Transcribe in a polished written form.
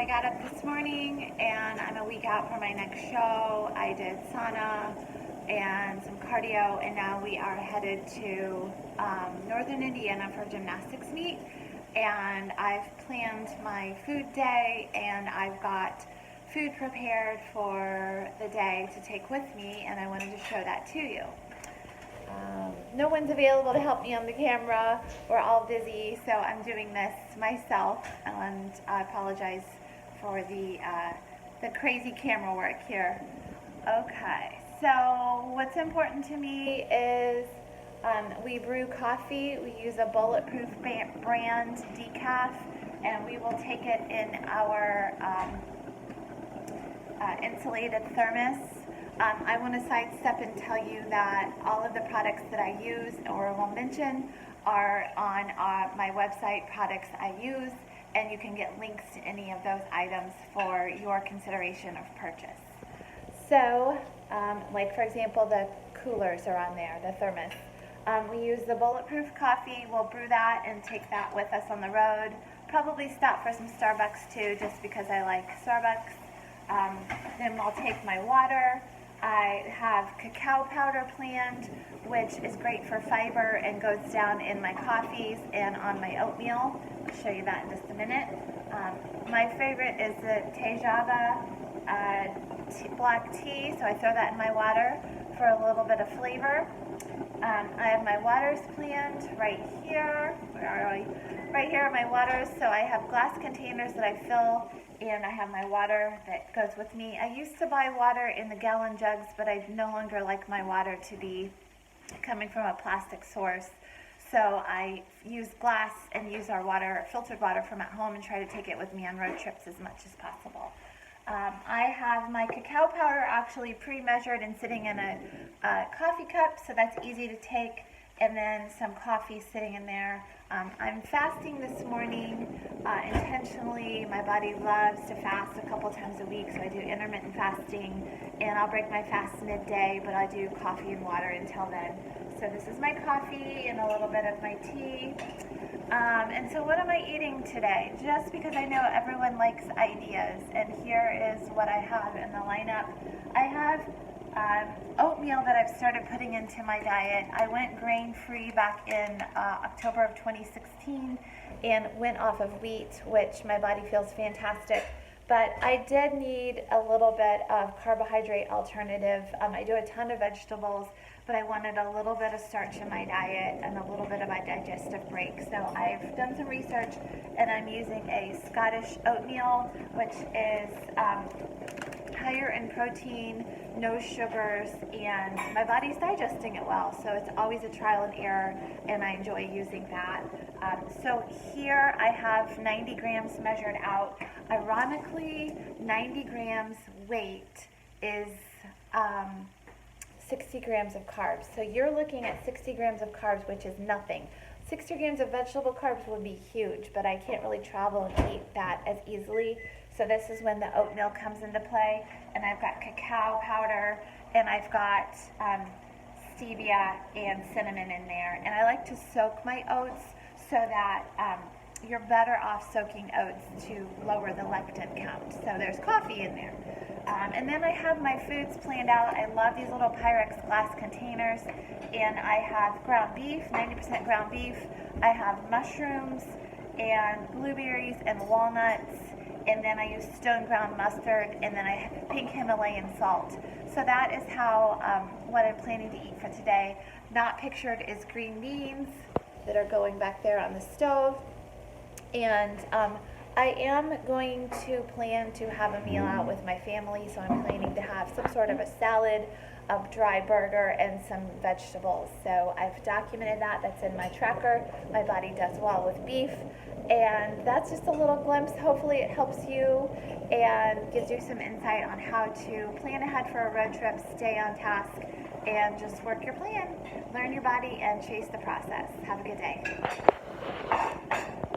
I got up this morning and I'm a week out from my next show. I did sauna and some cardio, and now we are headed to northern Indiana for gymnastics meet. And I've planned my food day, and I've got food prepared for the day to take with me, and I wanted to show that to you. No one's available to help me on the camera. We're all busy, so I'm doing this myself, and I apologize for the crazy camera work here. Okay, so what's important to me is we brew coffee. We use a Bulletproof brand decaf, and we will take it in our insulated thermos. I want to sidestep and tell you that all of the products that I use or will mention are on my website, Products I Use, and you can get links to any of those items for your consideration of purchase. So, like for example, the coolers are on there, the thermos. We use the Bulletproof coffee. We'll brew that and take that with us on the road. Probably stop for some Starbucks too, just because I like Starbucks. Then I'll take my water. I have cacao powder planned, which is great for fiber and goes down in my coffees and on my oatmeal. I'll show you that in just a minute. My favorite is the Tejava black tea, so I throw that in my water for a little bit of flavor. I have my waters planned right here. Where are we? Right here are my waters. So I have glass containers that I fill, and I have my water that goes with me. I used to buy water in the gallon jugs, but I no longer like my water to be coming from a plastic source. So I use glass and use our water, filtered water from at home, and try to take it with me on road trips as much as possible. I have my cacao powder actually pre-measured and sitting in a coffee cup, so that's easy to take, and then some coffee sitting in there. I'm fasting this morning intentionally. My body loves to fast a couple times a week, so I do intermittent fasting, and I'll break my fast midday, but I do coffee and water until then. So this is my coffee and a little bit of my tea. And so what am I eating today? Just because I know everyone likes ideas, and here is what I have in the lineup. I have oatmeal that I've started putting into my diet. I went grain-free back in October of 2016 and went off of wheat, which my body feels fantastic. But I did need a little bit of carbohydrate alternative. I do a ton of vegetables, but I wanted a little bit of starch in my diet and a little bit of a digestive break. So I've done some research, and I'm using a Scottish oatmeal, which is higher in protein, no sugars, and my body's digesting it well. So it's always a trial and error, and I enjoy using that. So here I have 90 grams measured out. Ironically, 90 grams weight is 60 grams of carbs. So you're looking at 60 grams of carbs, which is nothing. 60 grams of vegetable carbs would be huge, but I can't really travel and eat that as easily. So this is when the oatmeal comes into play, and I've got cacao powder, and I've got stevia and cinnamon in there. And I like to soak my oats so that you're better off soaking oats to lower the lectin count. So there's coffee in there. And then I have my foods planned out. I love these little Pyrex glass containers, and I have ground beef, 90% ground beef. I have mushrooms and blueberries and walnuts, and then I use stone ground mustard, and then I have pink Himalayan salt. So that is how what I'm planning to eat for today. Not pictured is green beans that are going back there on the stove, and I am going to plan to have a meal out with my family, so I'm planning to have some sort of a salad, a dry burger, and some vegetables. So I've documented that. That's in my tracker. My body does well with beef, and that's just a little glimpse. Hopefully it helps you and gives you some insight on how to plan ahead for a road trip, stay on task, and just work your plan, learn your body, and chase the process. Have a good day.